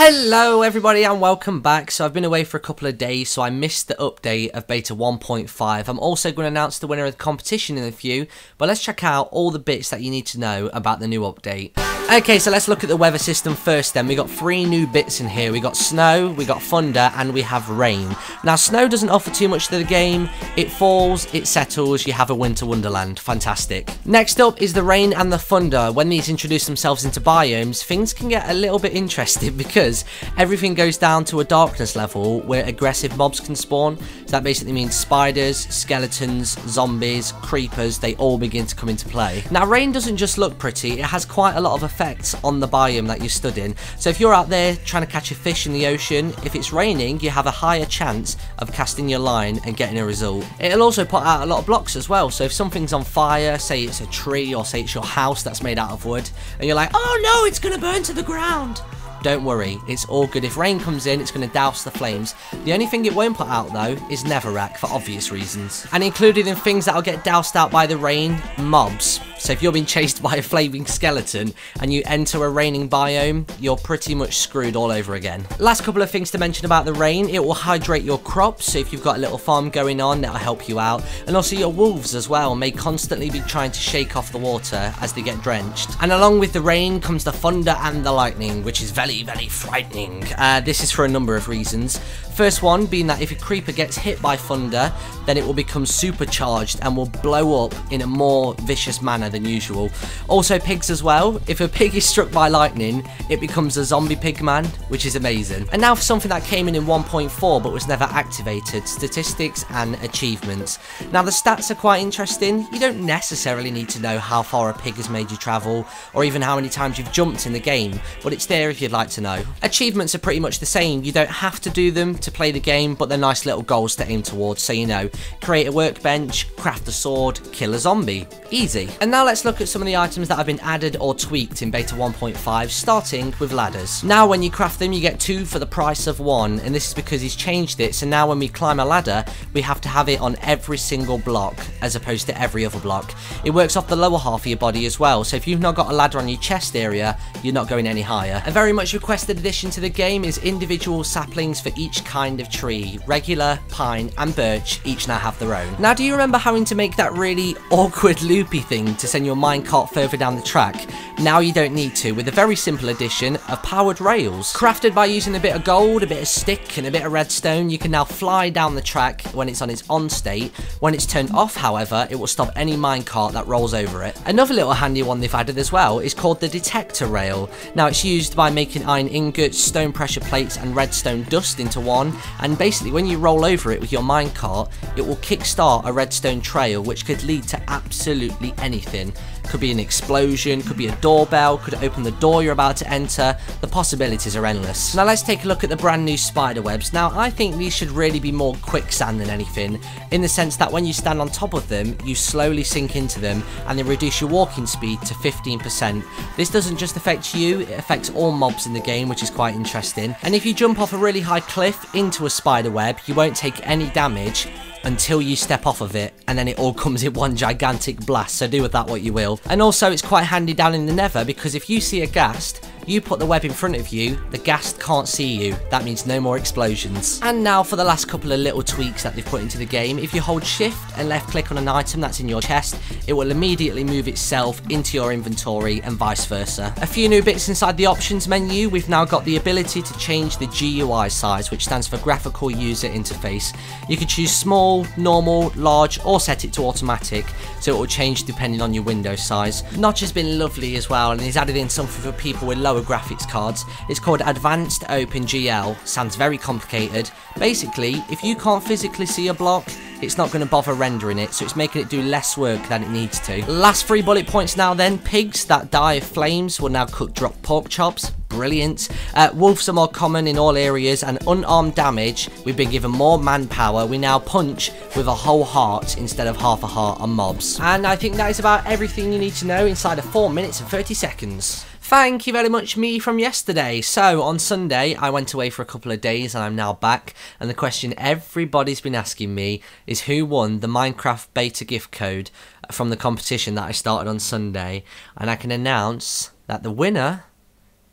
Hello everybody and welcome back. So I've been away for a couple of days, so I missed the update of beta 1.5. I'm also going to announce the winner of the competition in a few, but let's check out all the bits that you need to know about the new update. Okay, so let's look at the weather system first then. We got 3 new bits in here. We got snow, we got thunder, and we have rain. Now snow doesn't offer too much to the game. It falls, it settles, you have a winter wonderland. Fantastic. Next up is the rain and the thunder. When these introduce themselves into biomes, things can get a little bit interesting because everything goes down to a darkness level where aggressive mobs can spawn. So that basically means spiders, skeletons, zombies, creepers, they all begin to come into play. Now rain doesn't just look pretty, it has quite a lot of effects on the biome that you stood in. So if you're out there trying to catch a fish in the ocean, if it's raining, you have a higher chance of casting your line and getting a result. It'll also put out a lot of blocks as well. So if something's on fire, say it's a tree or say it's your house that's made out of wood, and you're like, oh no, it's gonna burn to the ground. Don't worry, it's all good. If rain comes in, it's going to douse the flames. The only thing it won't put out, though, is Netherrack, for obvious reasons. And included in things that'll get doused out by the rain, mobs. So if you're being chased by a flaming skeleton and you enter a raining biome, you're pretty much screwed all over again. Last couple of things to mention about the rain. It will hydrate your crops, so if you've got a little farm going on, that'll help you out. And also your wolves as well may constantly be trying to shake off the water as they get drenched. And along with the rain comes the thunder and the lightning, which is very frightening. This is for a number of reasons. First one being that if a creeper gets hit by thunder, then it will become supercharged and will blow up in a more vicious manner than usual. Also pigs as well. If a pig is struck by lightning, it becomes a zombie pig man, which is amazing. And now for something that came in 1.4 but was never activated, statistics and achievements. Now the stats are quite interesting. You don't necessarily need to know how far a pig has made you travel or even how many times you've jumped in the game, but it's there if you'd like to know. Achievements are pretty much the same. You don't have to do them to play the game, but they're nice little goals to aim towards. So you know, create a workbench, craft a sword, kill a zombie. Easy. And now let's look at some of the items that have been added or tweaked in beta 1.5, starting with ladders. Now when you craft them, you get 2 for the price of 1, and this is because he's changed it. So now when we climb a ladder, we have to have it on every single block as opposed to every other block. It works off the lower half of your body as well, so if you've not got a ladder on your chest area, you're not going any higher. A very much requested addition to the game is individual saplings for each kind of tree. Regular, pine and birch each now have their own. Now do you remember having to make that really awkward loopy thing to send your minecart further down the track? Now you don't need to, with a very simple addition of powered rails. Crafted by using a bit of gold, a bit of stick and a bit of redstone, you can now fly down the track when it's on its on state. When it's turned off, however, it will stop any minecart that rolls over it. Another little handy one they've added as well is called the detector rail. Now it's used by making iron ingots, stone pressure plates and redstone dust into one, and basically when you roll over it with your minecart, it will kickstart a redstone trail which could lead to absolutely anything. Could be an explosion, could be a doorbell, could open the door you're about to enter. The possibilities are endless. Now let's take a look at the brand new spider webs. Now I think these should really be more quicksand than anything, in the sense that when you stand on top of them, you slowly sink into them and they reduce your walking speed to 15%. This doesn't just affect you, it affects all mobs in the game, which is quite interesting. And if you jump off a really high cliff into a spider web, you won't take any damage until you step off of it, and then it all comes in one gigantic blast, so do with that what you will. And also it's quite handy down in the nether, because if you see a ghast, you put the web in front of you, the ghast can't see you. That means no more explosions. And now for the last couple of little tweaks that they've put into the game. If you hold shift and left click on an item that's in your chest, it will immediately move itself into your inventory and vice versa. A few new bits inside the options menu. We've now got the ability to change the GUI size, which stands for graphical user interface. You can choose small, normal, large, or set it to automatic, so it will change depending on your window size. Notch has been lovely as well, and he's added in something for people with lower graphics cards. It's called Advanced OpenGL. Sounds very complicated. Basically, if you can't physically see a block, it's not going to bother rendering it, so it's making it do less work than it needs to. Last 3 bullet points now then. Pigs that die of flames will now cook drop pork chops. Brilliant. Wolves are more common in all areas, and unarmed damage, we've been given more manpower. We now punch with a whole heart instead of half a heart on mobs. And I think that is about everything you need to know inside of 4 minutes and 30 seconds. Thank you very much, me from yesterday. So on Sunday I went away for a couple of days and I'm now back, and the question everybody's been asking me is who won the Minecraft beta gift code from the competition that I started on Sunday, and I can announce that the winner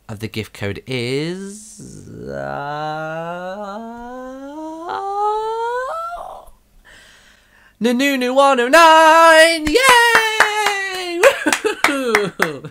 of the gift code is... Nanunu109! Yay! Woo-hoo-hoo!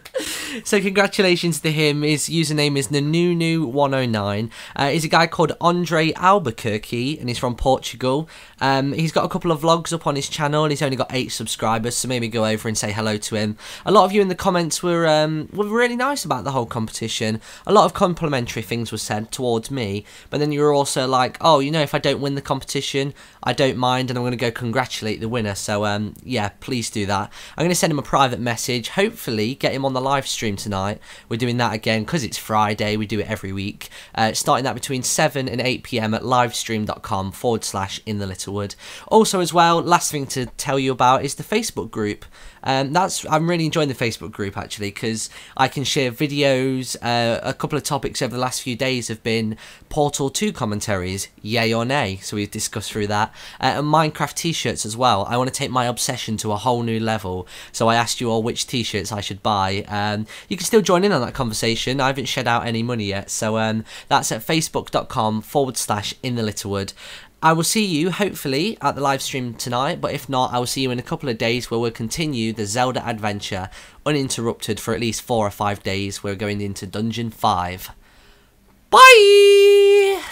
So congratulations to him. His username is Nanunu109. He's a guy called Andre Albuquerque, and he's from Portugal. He's got a couple of vlogs up on his channel, and he's only got 8 subscribers, so maybe go over and say hello to him. A lot of you in the comments were really nice about the whole competition. A lot of complimentary things were said towards me, but then you were also like, oh, you know, if I don't win the competition, I don't mind, and I'm going to go congratulate the winner. So yeah, please do that. I'm going to send him a private message, hopefully get him on the live stream tonight. We're doing that again because it's Friday. We do it every week, starting that between 7 and 8 p.m. at livestream.com/inthelittlewood. Also as well, last thing to tell you about is the Facebook group. I'm really enjoying the Facebook group actually, because I can share videos. A couple of topics over the last few days have been Portal 2 commentaries, yay or nay, so we've discussed through that, and Minecraft t-shirts as well. I want to take my obsession to a whole new level, so I asked you all which t-shirts I should buy. You can still join in on that conversation. I haven't shed out any money yet, so that's at facebook.com/inthelittlewood. I will see you, hopefully, at the live stream tonight, but if not, I will see you in a couple of days where we'll continue the Zelda adventure uninterrupted for at least 4 or 5 days. We're going into Dungeon 5. Bye!